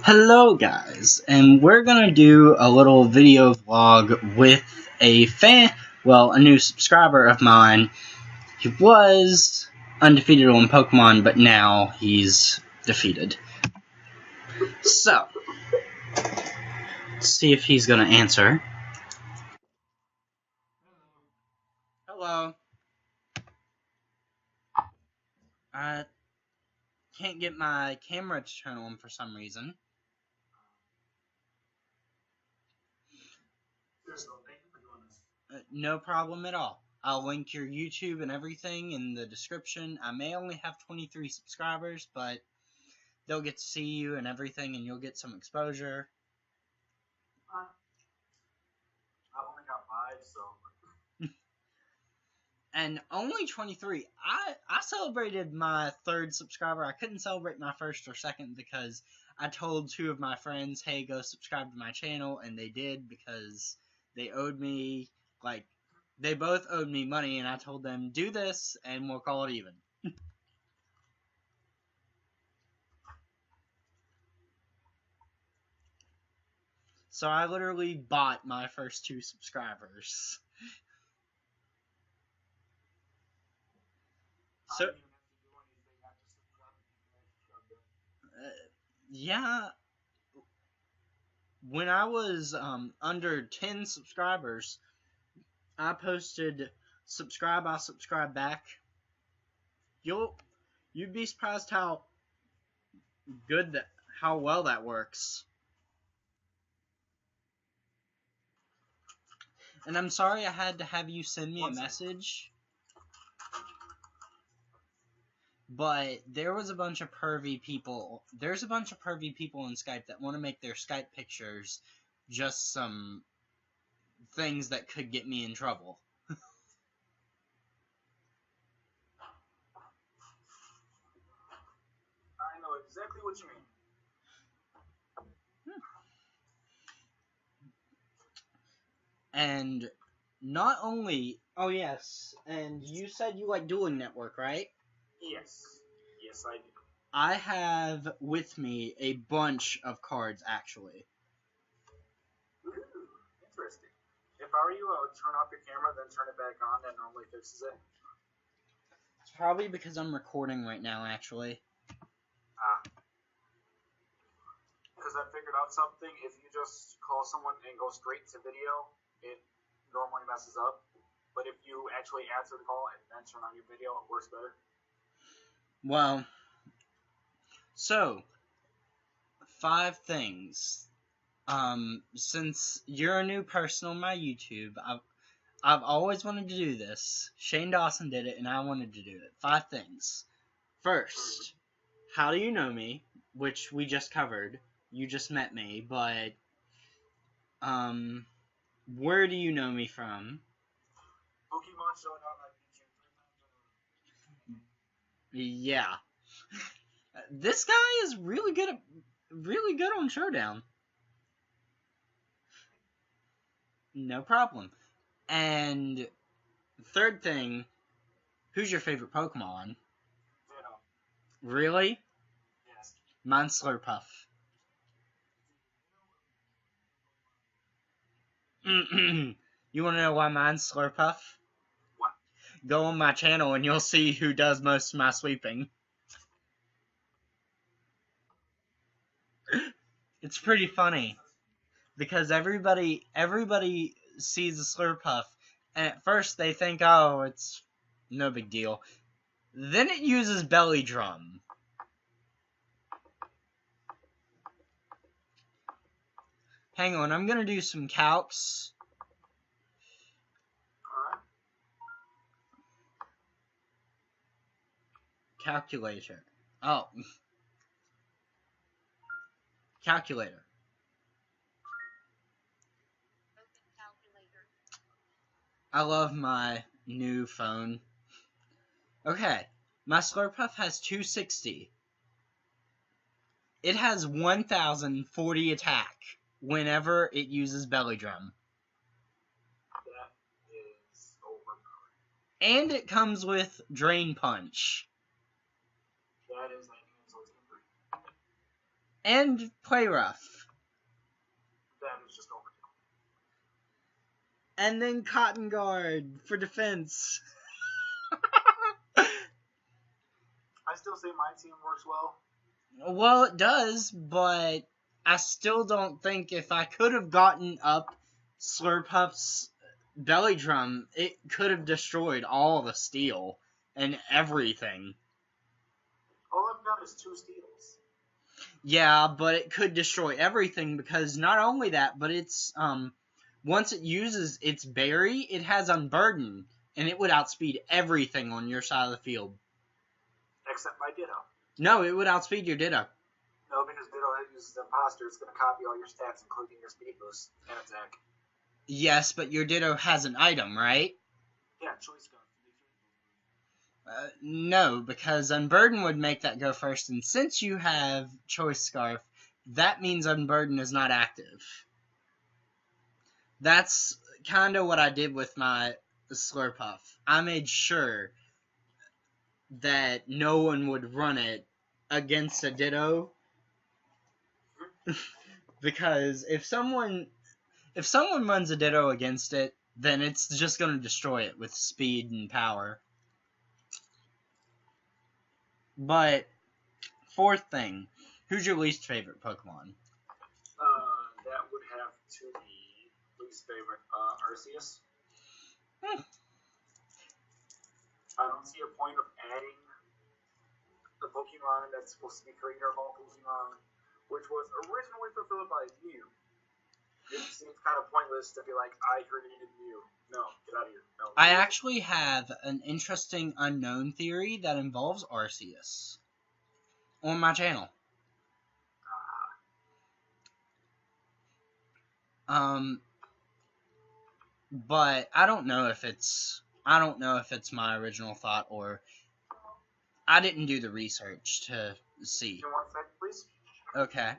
Hello guys, and we're gonna do a little video vlog with a a new subscriber of mine. He was undefeated on Pokemon, but now he's defeated. So, let's see if he's gonna answer. Hello. I can't get my camera to turn on for some reason. No problem at all. I'll link your YouTube and everything in the description. I may only have 23 subscribers, but they'll get to see you and everything, and you'll get some exposure. I've only got 5, so. And only 23. I celebrated my 3rd subscriber. I couldn't celebrate my 1st or 2nd because I told 2 of my friends, hey, go subscribe to my channel, and they did because they owed me, they both owed me money, and I told them, do this, and we'll call it even. So I literally bought my first 2 subscribers. So, yeah, when I was under 10 subscribers, I posted subscribe, I'll subscribe back. You'd be surprised how well that works. And I'm sorry I had to have you send me a message, but there was a bunch of pervy people. There's a bunch of pervy people in Skype that want to make their Skype pictures just some things that could get me in trouble. I know exactly what you mean. And not only, oh yes, and you said you like Dueling Network, right? Yes. Yes, I do. I have with me a bunch of cards, actually. Ooh, interesting. If I were you, I would turn off your camera, then turn it back on. That normally fixes it. It's probably because I'm recording right now, actually. Because I figured out something. If you just call someone and go straight to video, it normally messes up. But if you actually answer the call and then turn on your video, it works better. Well, so 5 things. Since you're a new person on my YouTube, I've always wanted to do this. Shane Dawson did it, and I wanted to do it. 5 things. First, how do you know me? Which we just covered. You just met me, but where do you know me from? Pokemon showed up on YouTube 3 times. Yeah. This guy is really good on Showdown. No problem. And 3rd thing, who's your favorite Pokemon? Ditto. Really? Yes. Mine's Slurpuff. You want to know why mine's Slurpuff? What? Go on my channel and you'll see who does most of my sweeping. It's pretty funny because everybody sees a Slurpuff, and at first they think, oh, it's no big deal. Then it uses Belly Drum. Hang on, I'm gonna do some calcs. Calculator. Oh. Calculator. I love my new phone. Okay, my Slurpuff has 260. It has 1040 attack whenever it uses Belly Drum. That is overpowered. And it comes with Drain Punch. That is 19 insults in 3. And play rough. Then it's just overkill. And then cotton guard for defense. I still say my team works well. Well, it does, but I still don't think if I could have gotten up Slurpuff's belly drum, it could have destroyed all the steel and everything. All I've got is 2 steals. Yeah, but it could destroy everything because not only that, but it's once it uses its berry, it has Unburden, and it would outspeed everything on your side of the field. Except my Ditto. No, it would outspeed your Ditto. No, because Ditto uses Imposter, it's going to copy all your stats, including your speed boost and attack. Yes, but your Ditto has an item, right? Yeah, choice gun. No, because Unburden would make that go first, and since you have Choice Scarf, that means Unburden is not active. That's kind of what I did with my Slurpuff. I made sure that no one would run it against a Ditto, because if someone runs a Ditto against it, then it's just going to destroy it with speed and power. But, fourth thing, who's your least favorite Pokemon? That would have to be least favorite, Arceus. I don't see a point of adding the Pokemon that's supposed to be creator of all Pokemon, which was originally fulfilled by Mew. It seems kind of pointless to be like, I created Mew. No, get out of here. No. I actually have an interesting unknown theory that involves Arceus on my channel. But I don't know if it's my original thought or I didn't do the research to see. You want that, please? Okay.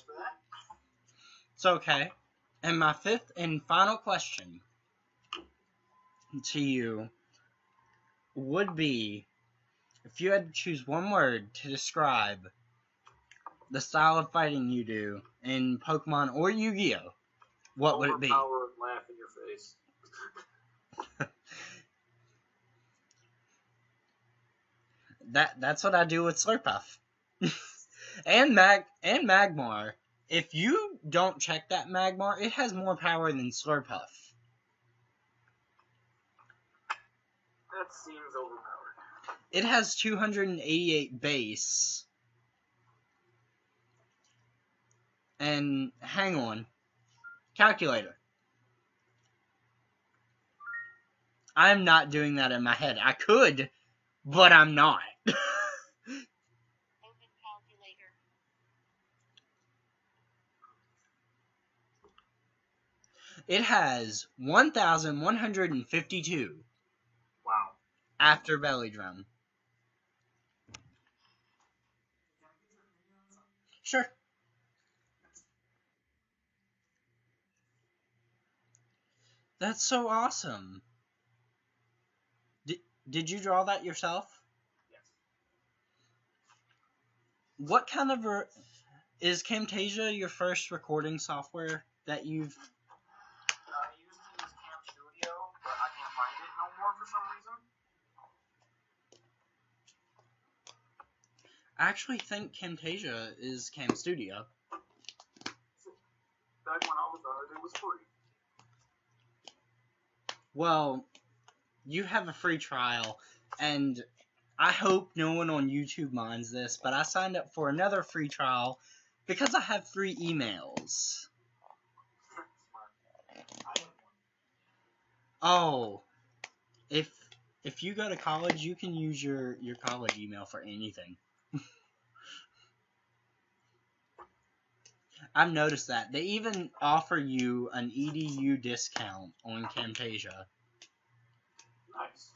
For that? It's okay. And my fifth and final question to you would be, if you had to choose one word to describe the style of fighting you do in Pokemon or Yu-Gi-Oh, what would it be? Overpowered, laugh in your face. That's what I do with Slurpuff. and Magmar. If you don't check that Magmar, it has more power than Slurpuff. That seems overpowered. It has 288 base. And hang on. Calculator. I'm not doing that in my head. I could, but I'm not. It has 1,152. Wow. After Belly Drum. Sure. That's so awesome. Did you draw that yourself? Yes. What kind of is Camtasia your first recording software that you've? I used to use Cam Studio, but I can't find it no more for some reason. I actually think Camtasia is Cam Studio. Back when I was on it was free. Well, you have a free trial, and I hope no one on YouTube minds this, but I signed up for another free trial because I have free emails. Oh, if if you go to college, you can use your college email for anything. I've noticed that. They even offer you an EDU discount on Camtasia. Nice.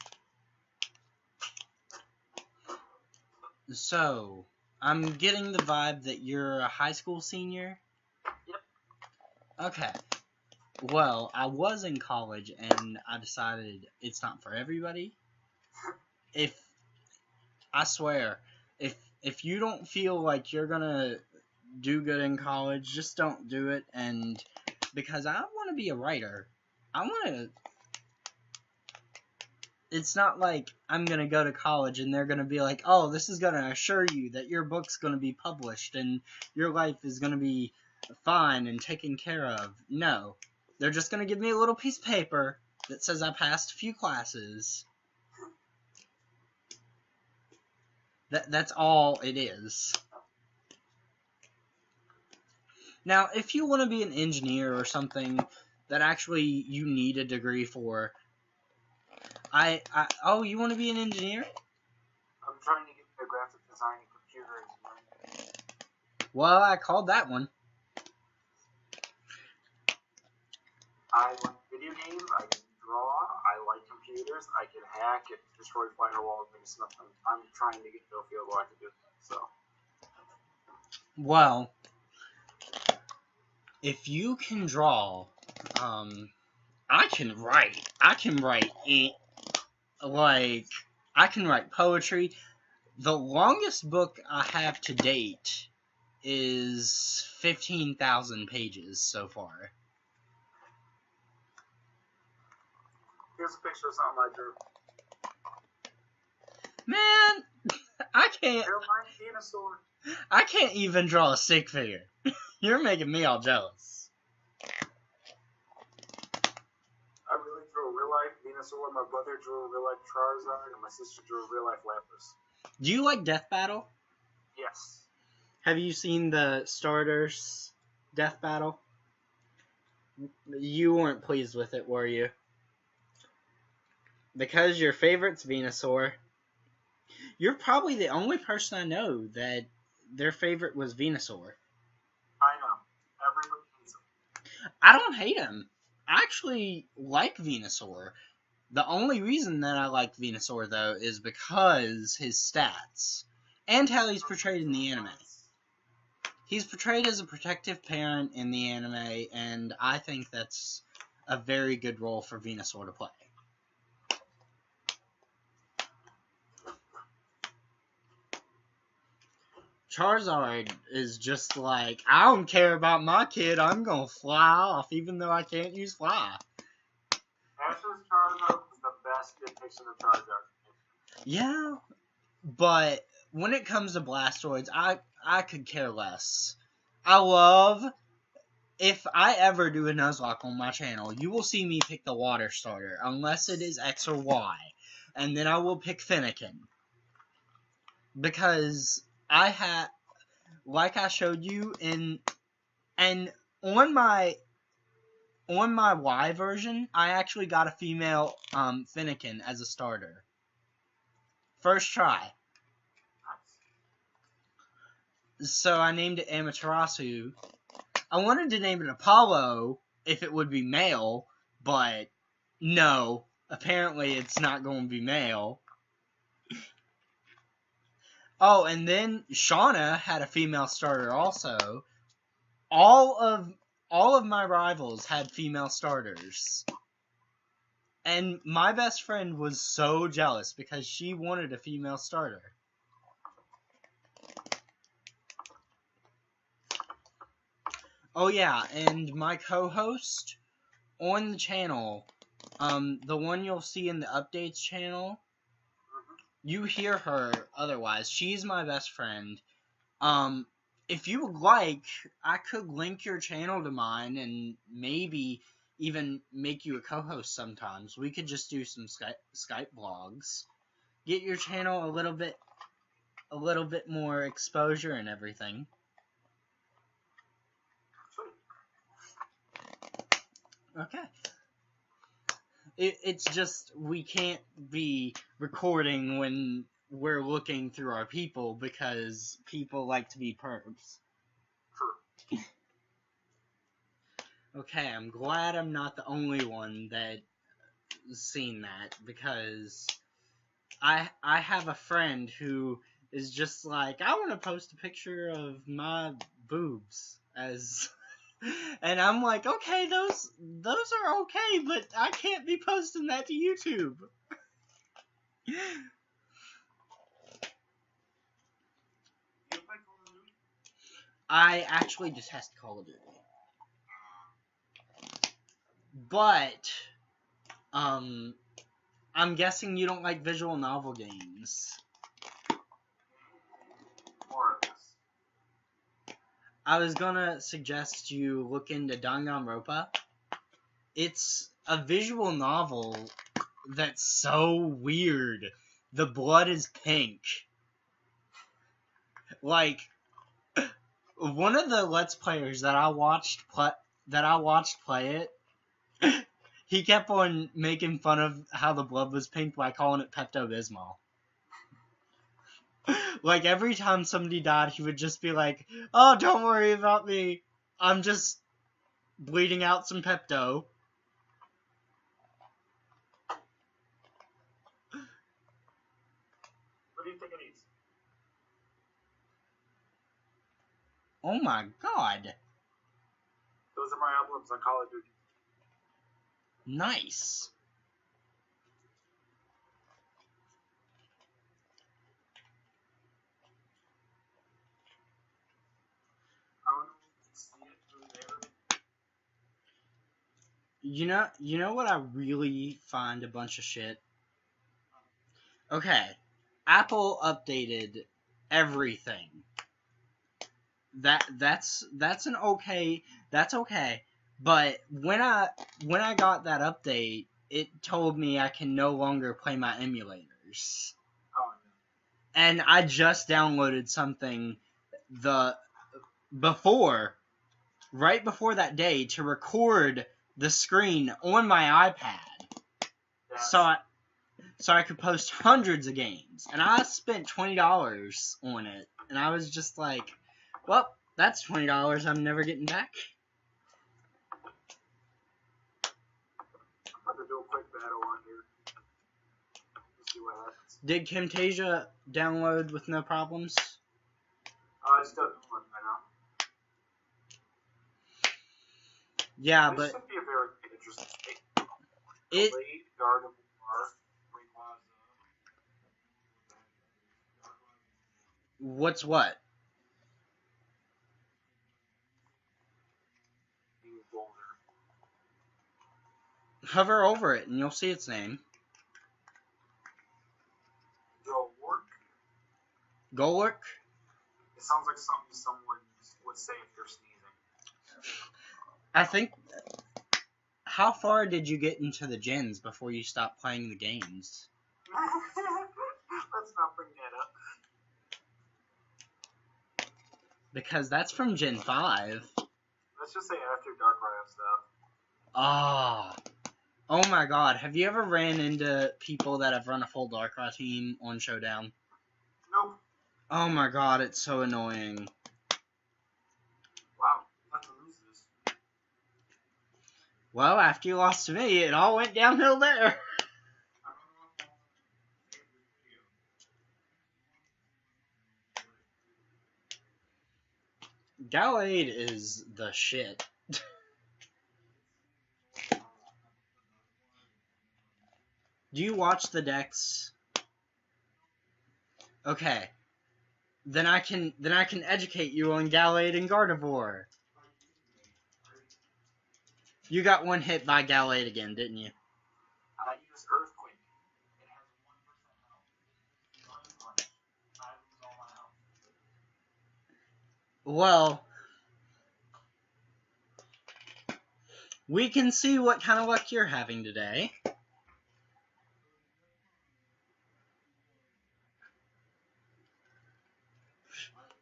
So, I'm getting the vibe that you're a high school senior? Yep. Okay. Well, I was in college and I decided it's not for everybody. I swear, if you don't feel like you're gonna do good in college, just don't do it. And because I want to be a writer, I want to. It's not like I'm gonna go to college and they're gonna be like, oh, this is gonna assure you that your book's gonna be published and your life is gonna be fine and taken care of. No, they're just gonna give me a little piece of paper that says I passed a few classes. That's all it is. Now, if you want to be an engineer or something that actually you need a degree for, oh, you want to be an engineer? I'm trying to get into graphic design and computer engineering. Well, I called that one. I like video games, I can draw, I like computers, I can hack and destroy firewalls and stuff. I'm trying to get to a field where I can do that, so. Well, if you can draw, I can write. I can write I can write poetry. The longest book I have to date is 15,000 pages so far. Here's a picture of something I drew. Man, I can't. Airline dinosaur. I can't even draw a stick figure. You're making me all jealous. I really drew a real life Venusaur. My brother drew a real life Charizard, and my sister drew a real life Lapras. Do you like Death Battle? Yes. Have you seen the starters Death Battle? You weren't pleased with it, were you? Because your favorite's Venusaur. You're probably the only person I know that their favorite was Venusaur. I know. Everybody hates him. I don't hate him. I actually like Venusaur. The only reason that I like Venusaur, though, is because his stats. And how he's portrayed in the anime. He's portrayed as a protective parent in the anime, and I think that's a very good role for Venusaur to play. Charizard is just like, I don't care about my kid, I'm gonna fly off, even though I can't use fly. Ash's Charizard was the best depiction of Charizard. Yeah, but when it comes to Blastoids, I could care less. If I ever do a Nuzlocke on my channel, you will see me pick the water starter, unless it is X or Y. And then I will pick Finnegan. Because like I showed you and on my Y version, I actually got a female Finnegan as a starter. First try. So I named it Amaterasu. I wanted to name it Apollo if it would be male, but no, apparently it's not going to be male. Oh, and then Shauna had a female starter also. All of my rivals had female starters. And my best friend was so jealous because she wanted a female starter. Oh yeah, and my co-host on the channel, the one you'll see in the updates channel, you hear her otherwise. She's my best friend. If you would like, I could link your channel to mine and maybe even make you a co-host sometimes. We could just do some Skype vlogs. Get your channel a little bit more exposure and everything. Okay. It's just we can't be recording when we're looking through our people because people like to be pervs. True. Okay, I'm glad I'm not the only one that's seen that because I have a friend who is just like, I want to post a picture of my boobs as and I'm like, okay, those are okay, but I can't be posting that to YouTube. You play Call of Duty? I actually detest Call of Duty. But I'm guessing you don't like visual novel games. More of this. I was gonna suggest you look into Danganronpa. It's a visual novel that's so weird. The blood is pink. Like, one of the Let's Players that I watched play it, he kept on making fun of how the blood was pink by calling it Pepto-Bismol. Like, every time somebody died, he would just be like, oh, don't worry about me. I'm just bleeding out some Pepto. What do you think it needs? Oh my god. Those are my albums on Call of Duty. Nice. I don't know if you can see it through there. You know what I really find a bunch of shit? Okay. Apple updated everything. That's okay. But when I got that update, it told me I can no longer play my emulators. Oh, And I just downloaded something right before that day to record the screen on my iPad. yeah. So I could post hundreds of games. And I spent $20 on it. And I was just like, well, that's $20 I'm never getting back. I'm about to do a quick battle on here. Let's see what happens. Did Camtasia download with no problems? I still don't look right now. Yeah, This but should be a very interesting thing. it Blade, Guard of War, Rayquaza. what's what? New Boulder. Hover over it and you'll see its name. Joe Work. Golurk? It sounds like something someone would say if you're sneezing. I think. How far did you get into the gens before you stopped playing the games? Let's not bring that up. Because that's from Gen 5. Let's just say after Darkrai stuff. Ah. Oh my god, have you ever ran into people that have run a full Darkrai team on Showdown? Nope. Oh my god, it's so annoying. Wow, I'm about to lose this. Well, after you lost to me, it all went downhill there. Gallade is the shit. Do you watch the decks? Okay. Then I can educate you on Gallade and Gardevoir. You got one hit by Gallade again, didn't you? I used Earthquake. It has 1% health. I lose all my health. Well, we can see what kind of luck you're having today. I've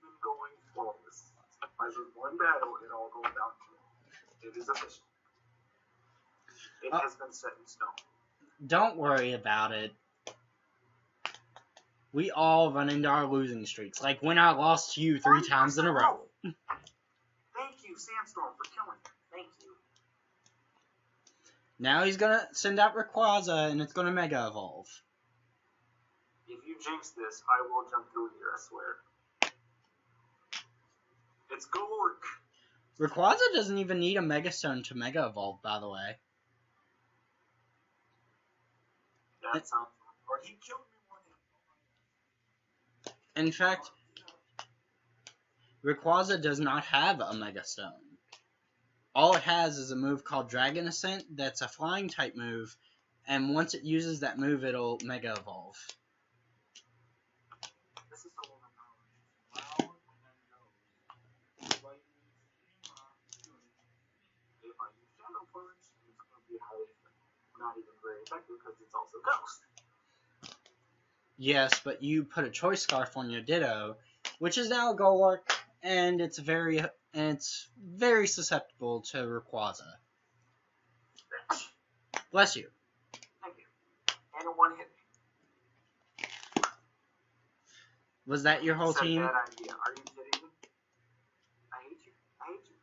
been going flawless. As with one battle, it all goes down to it. It is official. It has been set in stone. Don't worry about it. We all run into our losing streaks, like when I lost to you 3 times in a row. Thank you, Sandstorm, for killing me. Thank you. Now he's gonna send out Rayquaza, and it's gonna Mega Evolve. If you jinx this, I will jump through here, I swear. It's Gork. Rayquaza doesn't even need a Mega Stone to Mega Evolve, by the way. That sounds... Or he killed me one hit. In fact, Rayquaza does not have a Mega Stone. All it has is a move called Dragon Ascent that's a flying type move, and once it uses that move, it'll Mega Evolve. This is so overpowered. Loud and then goes. If I use Shadow Punch, it's going to be highly not even very effective because it's also Ghost. Yes, but you put a Choice Scarf on your Ditto, which is now a Golurk, and it's very susceptible to Rayquaza. Bless you. Thank you. And a one hit me. Was that your whole team? Bad idea. Are you kidding me? I hate you. I hate you.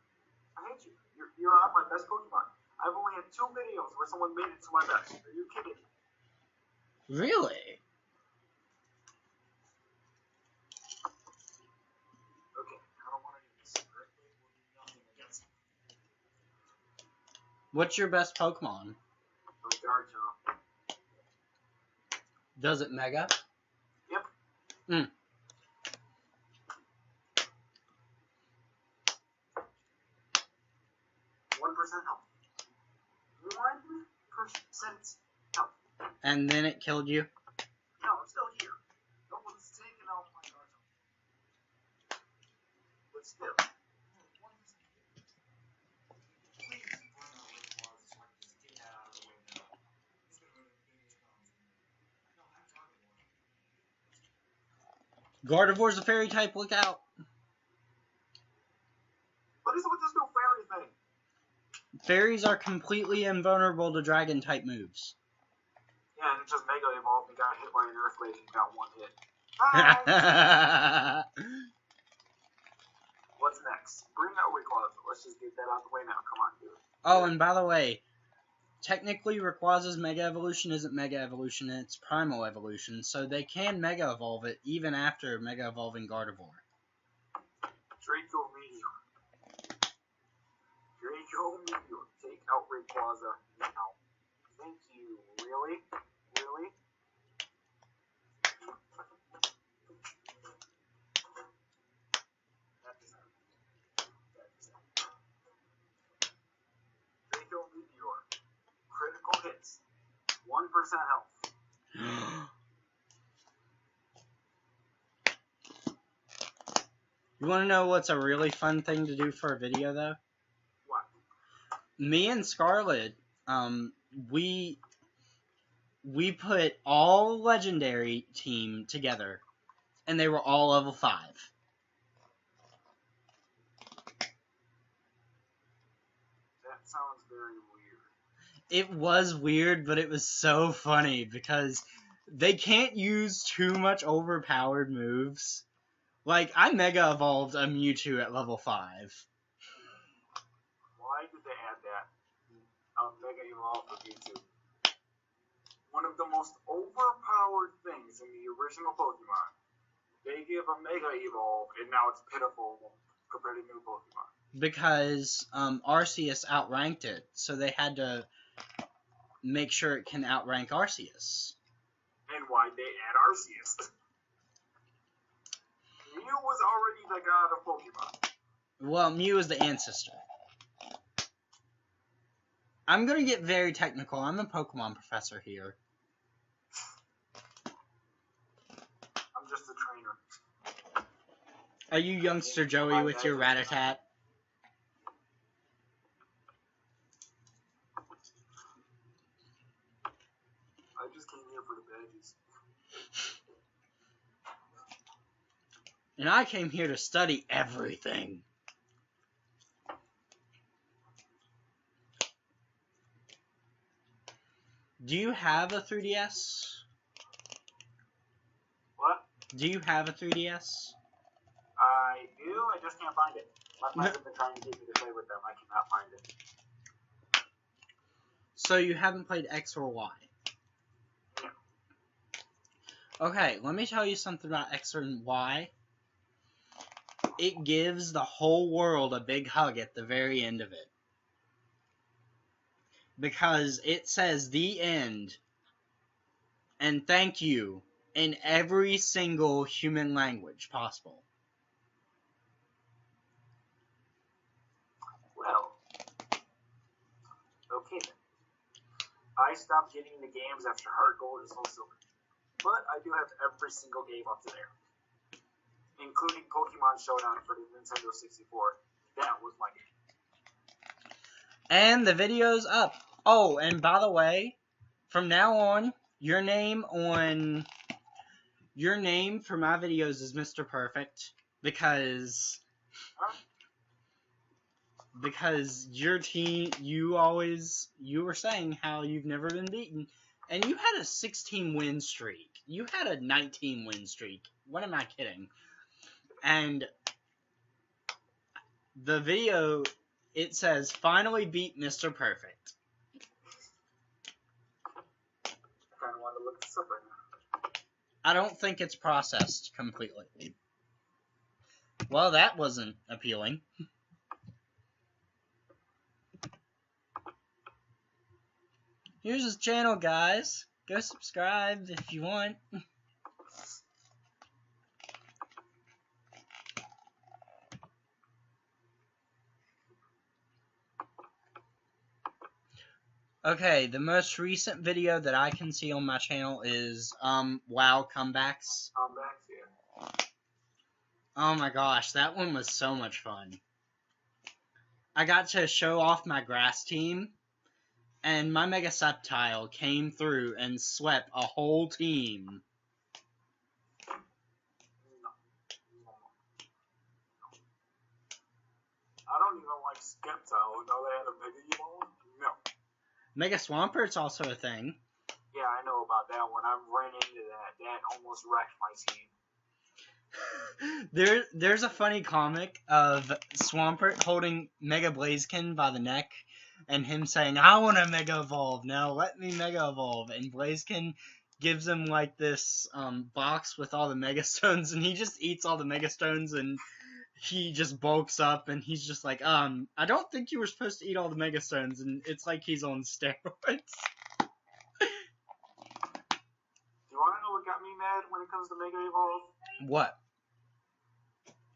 I hate you. You're not my best Pokemon. I've only had 2 videos where someone made it to my best. Are you kidding me? Really? Okay, I don't want to do this. Earthquake will do nothing against me. What's your best Pokemon? Garchomp. Does it Mega? Yep. 1% health. 1% health. And then it killed you? No, I'm still here. No one's taken out my Garchomp. But still. Gardevoir's a fairy type, look out! What is it with this new fairy thing? Fairies are completely invulnerable to dragon type moves. Yeah, and it just Mega Evolved and got hit by an Earthquake and got 1 hit. Hi! What's next? Bring out Rayquaza. Let's just get that out the way now. Come on, dude. Oh, and by the way, technically Rayquaza's Mega Evolution isn't Mega Evolution, it's Primal Evolution, so they can Mega Evolve it even after Mega Evolving Gardevoir. Draco Meteor. Draco Meteor. Take out Rayquaza now. Thank you. Really? Really? Draco Meteor. Critical hits. 1% health. You want to know what's a really fun thing to do for a video, though? What? Me and Scarlet, we put all Legendary team together, and they were all level 5. That sounds very weird. It was weird, but it was so funny, because they can't use too much overpowered moves. Like, I Mega Evolved a Mewtwo at level 5. Why did they add that? Mega Evolve for Mewtwo. One of the most overpowered things in the original Pokemon. They give a Mega Evolve, and now it's pitiful compared to new Pokemon. Because Arceus outranked it, so they had to make sure it can outrank Arceus. And why'd they add Arceus? Mew was already the god of Pokemon. Well, Mew is the ancestor. I'm gonna get very technical. I'm a Pokemon professor here. I'm just a trainer. Are you youngster Joey with your Rattata? I just came here for the badges. And I came here to study everything. Do you have a 3DS? What? Do you have a 3DS? I do. I just can't find it. My friends have been trying to get me to play with them. I cannot find it. So you haven't played X or Y? No. Okay, let me tell you something about X and Y. It gives the whole world a big hug at the very end of it. Because it says the end and thank you in every single human language possible. Well, okay then. I stopped getting the games after Hard Gold and Soul Silver, but I do have every single game up to there, including Pokemon Showdown for the Nintendo 64. That was my game. And the video's up. Oh, and by the way, from now on, your name for my videos is Mr. Perfect because your team, you were saying how you've never been beaten, and you had a 16 win streak. You had a 19 win streak. What am I kidding? And the video, it says, finally beat Mr. Perfect. I kind of want to look this up right now. I don't think it's processed completely. Well, that wasn't appealing. Here's his channel, guys. Go subscribe if you want. Okay, the most recent video that I can see on my channel is, WoW Comebacks. Comebacks, yeah. Oh my gosh, that one was so much fun. I got to show off my grass team, and my Mega Sceptile came through and swept a whole team. I don't even like Skeptile. Now they had a Mega Evolve? No. Mega Swampert's also a thing. Yeah, I know about that one. I ran into that. That almost wrecked my team. There's a funny comic of Swampert holding Mega Blaziken by the neck, and him saying, I want to Mega Evolve, now let me Mega Evolve, and Blaziken gives him like this box with all the Mega Stones, and he just eats all the Mega Stones, and he just bulks up, and he's just like, I don't think you were supposed to eat all the Mega Stones, and it's like he's on steroids. Do you want to know what got me mad when it comes to Mega Evolve? What?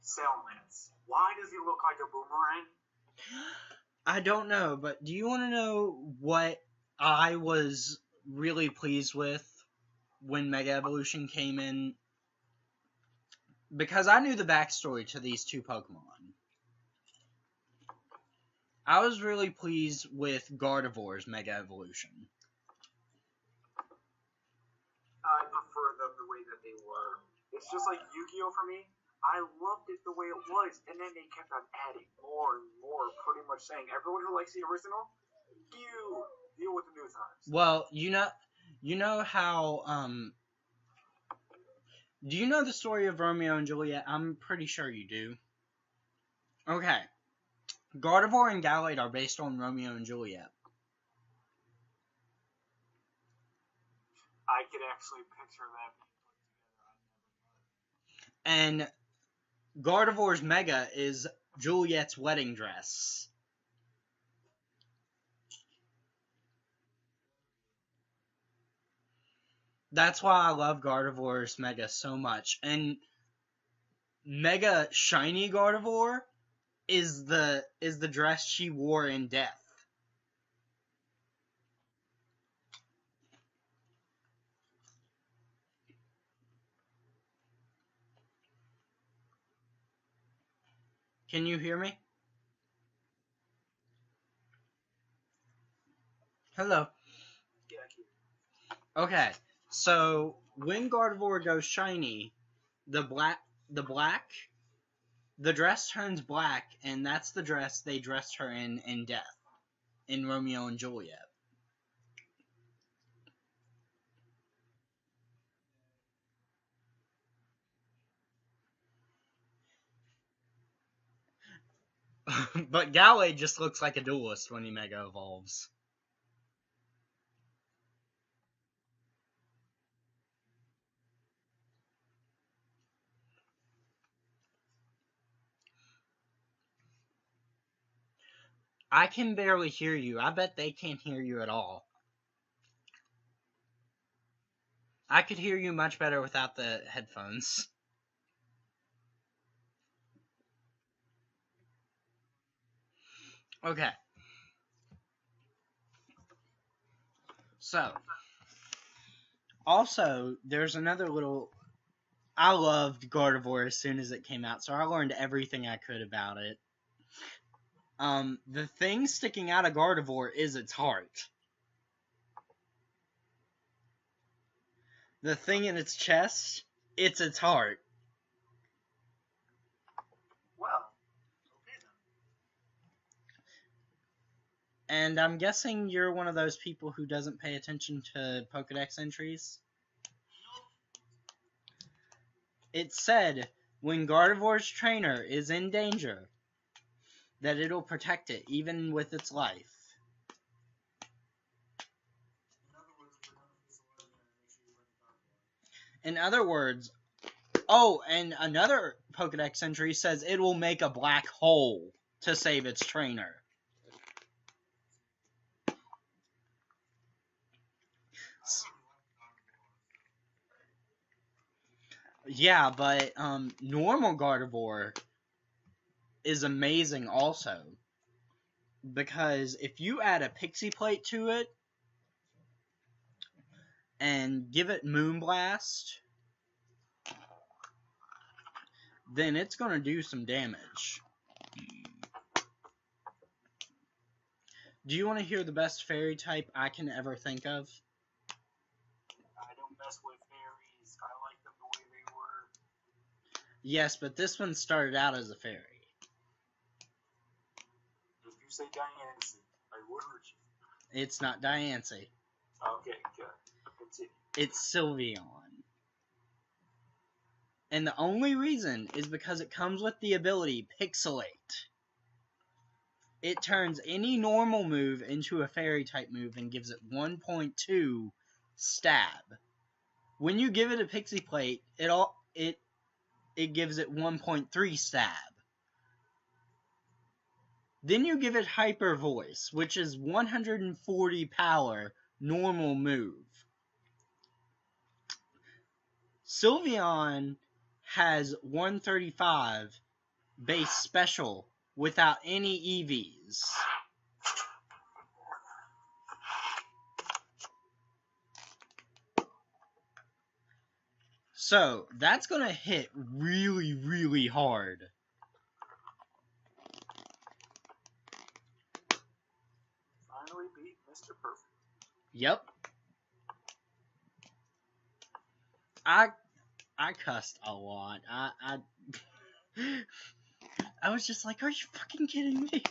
Salamence. Why does he look like a boomerang? I don't know, but do you want to know what I was really pleased with when Mega Evolution came in? Because I knew the backstory to these two Pokemon. I was really pleased with Gardevoir's Mega Evolution. I prefer them the way that they were. It's just like Yu-Gi-Oh! For me. I loved it the way it was, and then they kept on adding more and more, pretty much saying, everyone who likes the original, deal with the new times. Well, you know how, do you know the story of Romeo and Juliet? I'm pretty sure you do. Okay. Gardevoir and Gallade are based on Romeo and Juliet. I could actually picture that being put together. And Gardevoir's Mega is Juliet's wedding dress. That's why I love Gardevoir's Mega so much. And Mega Shiny Gardevoir is the dress she wore in Death. Can you hear me? Hello. Yeah, I can. Okay, so when Gardevoir goes shiny, the dress turns black, and that's the dress they dressed her in Death, in Romeo and Juliet. But Galway just looks like a duelist when he Mega Evolves. I can barely hear you. I bet they can't hear you at all. I could hear you much better without the headphones. Okay. So, also, there's another little... I loved Gardevoir as soon as it came out, so I learned everything I could about it. The thing sticking out of Gardevoir is its heart. The thing in its chest, it's its heart. Well, okay then. And I'm guessing you're one of those people who doesn't pay attention to Pokedex entries? It said, when Gardevoir's trainer is in danger, that it'll protect it, even with its life. In other words, oh, and another Pokedex entry says it will make a black hole to save its trainer. Yeah, but normal Gardevoir is amazing also. Because if you add a Pixie Plate to it and give it Moonblast, then it's going to do some damage. Do you want to hear the best fairy type I can ever think of? I don't mess with fairies. I like them the way they were. Yes, but this one started out as a fairy. If you say Diancie, I will hurt you. It's not Diancie. Okay, good. Continue. It's Sylveon. And the only reason is because it comes with the ability Pixelate. It turns any normal move into a fairy type move and gives it 1.2 stab. When you give it a Pixie Plate, it gives it 1.3 stab. Then you give it Hyper Voice, which is 140 power normal move. Sylveon has 135 base special without any EVs. So, that's going to hit really, really hard. Finally beat Mr. Perfect. Yep. I cussed a lot. I was just like, are you fucking kidding me?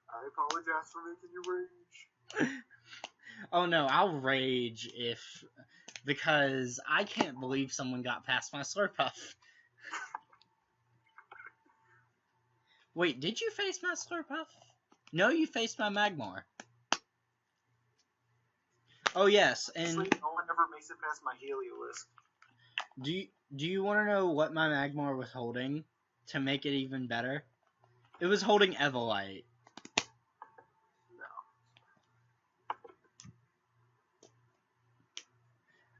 I apologize for making you rage. Oh no, I'll rage because I can't believe someone got past my Slurpuff. Wait, did you face my Slurpuff? No, you faced my Magmar. Oh yes, and Actually, no one ever makes it past my Heliolisk. do you want to know what my Magmar was holding to make it even better? It was holding Evolite. No.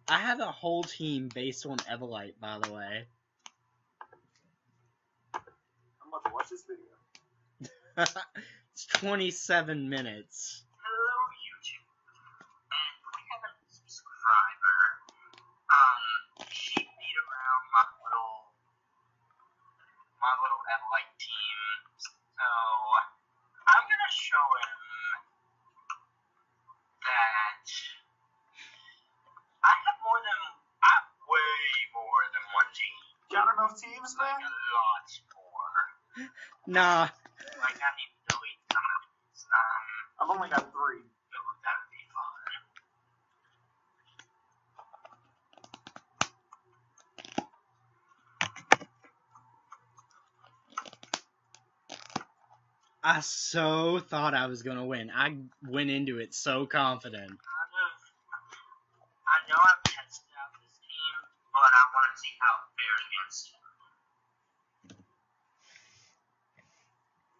I have a whole team based on Evolite, by the way. I'm about to watch this video. It's 27 minutes. Hello, YouTube. And we have a subscriber. She beat around my little Evolite team. So I'm gonna show him that I have way more than one team. Got enough teams, man? Like a lot more. Nah. Like I need to delete some of these. I've only got 3. That would be fun. I so thought I was gonna win. I went into it so confident. I know I've tested out this team, but I want to see how it fares against him.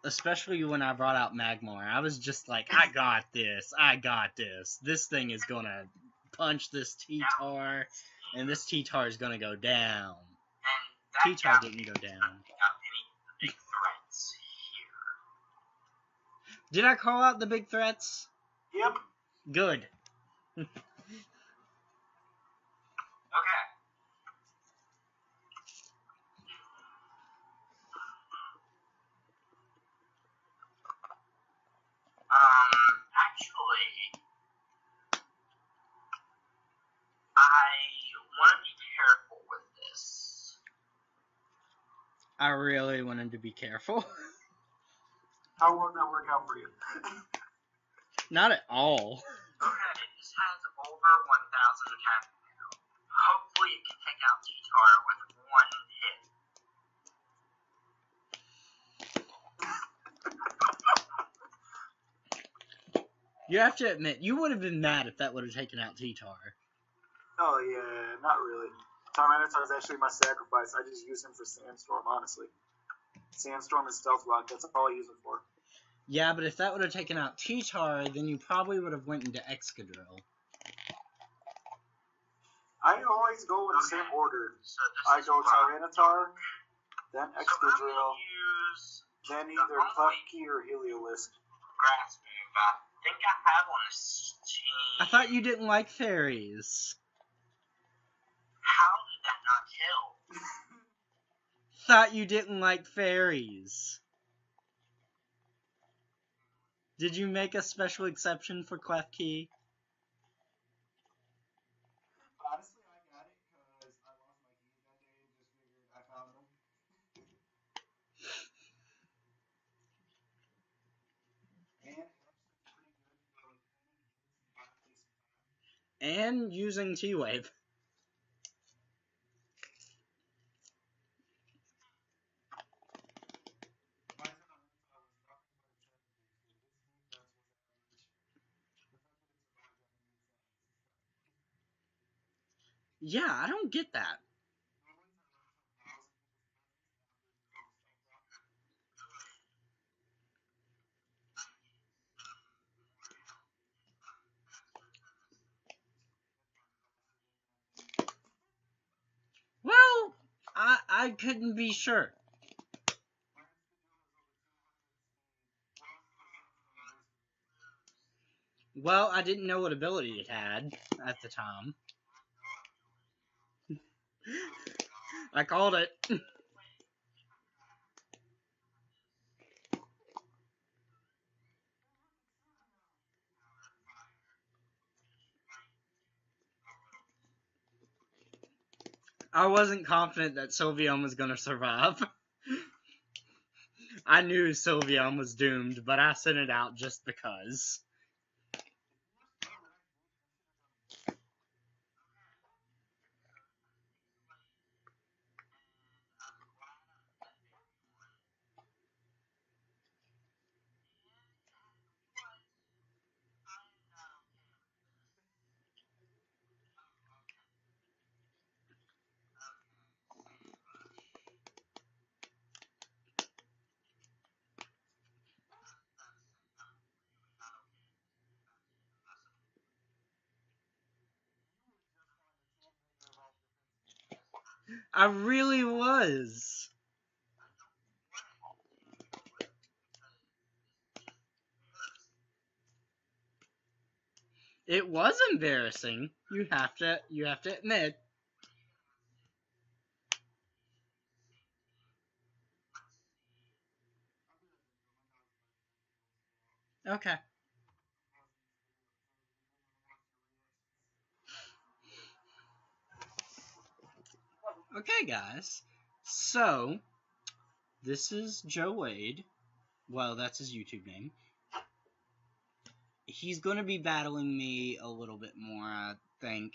Especially when I brought out Magmar. I was just like, I got this. I got this. This thing is gonna punch this T-Tar, and this T-Tar is gonna go down. And T-Tar didn't go down. Got any big threats here. Did I call out the big threats? Yep. Good. Okay. Actually, I want to be careful with this. I really wanted to be careful. How will that work out for you? Not at all. Okay, this has over 1,000 attack now. Hopefully it can take out T-Tar with one hit. You have to admit, you would have been mad if that would have taken out T-Tar. Oh yeah, not really. Tyranitar is actually my sacrifice. I just use him for Sandstorm, honestly. Sandstorm and Stealth Rock, that's all I use him for. Yeah, but if that would have taken out T-Tar, then you probably would have went into Excadrill. I always go in the same order. So I go Tyranitar, then Excadrill, use then either Klefki or Heliolisk. grass move I think I have on this team. I thought you didn't like fairies. How did that not kill? Thought you didn't like fairies. Did you make a special exception for Klefki? Honestly, I got it because I lost my keys that day and just figured I found them. And using T-Wave. Yeah, I don't get that. Well, I couldn't be sure. Well, I didn't know what ability it had at the time. I called it. I wasn't confident that Sylveon was going to survive. I knew Sylveon was doomed, but I sent it out just because. I really was. It was embarrassing. You have to admit. Okay. Okay, guys. So, this is Joe Wade. Well, that's his YouTube name. He's going to be battling me a little bit more, I think,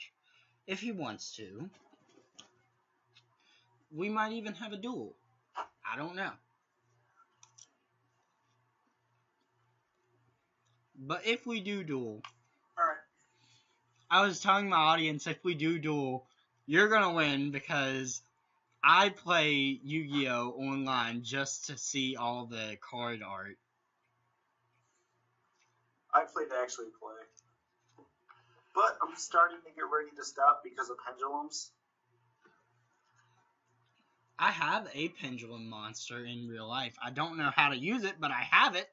if he wants to. We might even have a duel. I don't know. But if we do duel, Alright. I was telling my audience, if we do duel, you're gonna win because I play Yu-Gi-Oh! Online just to see all the card art. I play to actually play. But I'm starting to get ready to stop because of pendulums. I have a pendulum monster in real life. I don't know how to use it, but I have it.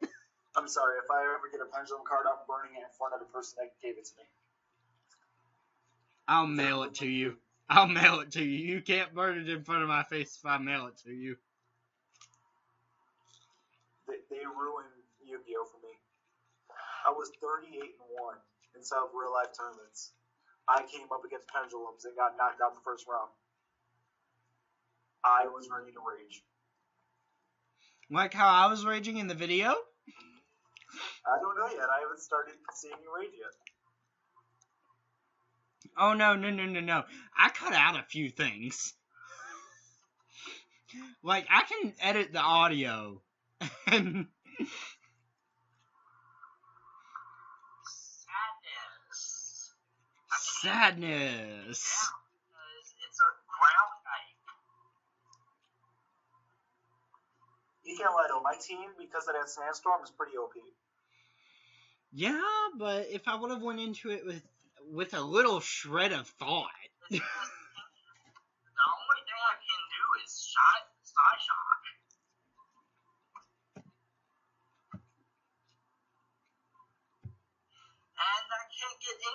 I'm sorry, if I ever get a pendulum card, I'm burning it in front of the person that gave it to me. I'll mail it to you. I'll mail it to you. You can't burn it in front of my face if I mail it to you. They ruined Yu-Gi-Oh! For me. I was 38-1 inside of real life tournaments. I came up against pendulums and got knocked out the first round. I was ready to rage. Like how I was raging in the video? I don't know yet. I haven't started seeing you rage yet. Oh, no. I cut out a few things. Like, I can edit the audio. And sadness. Yeah, because it's a ground type. You can't lie though. My team, because of that sandstorm, is pretty OP. Yeah, but if I would have went into it with a little shred of thought. The only thing I can do is side shock. And I can't get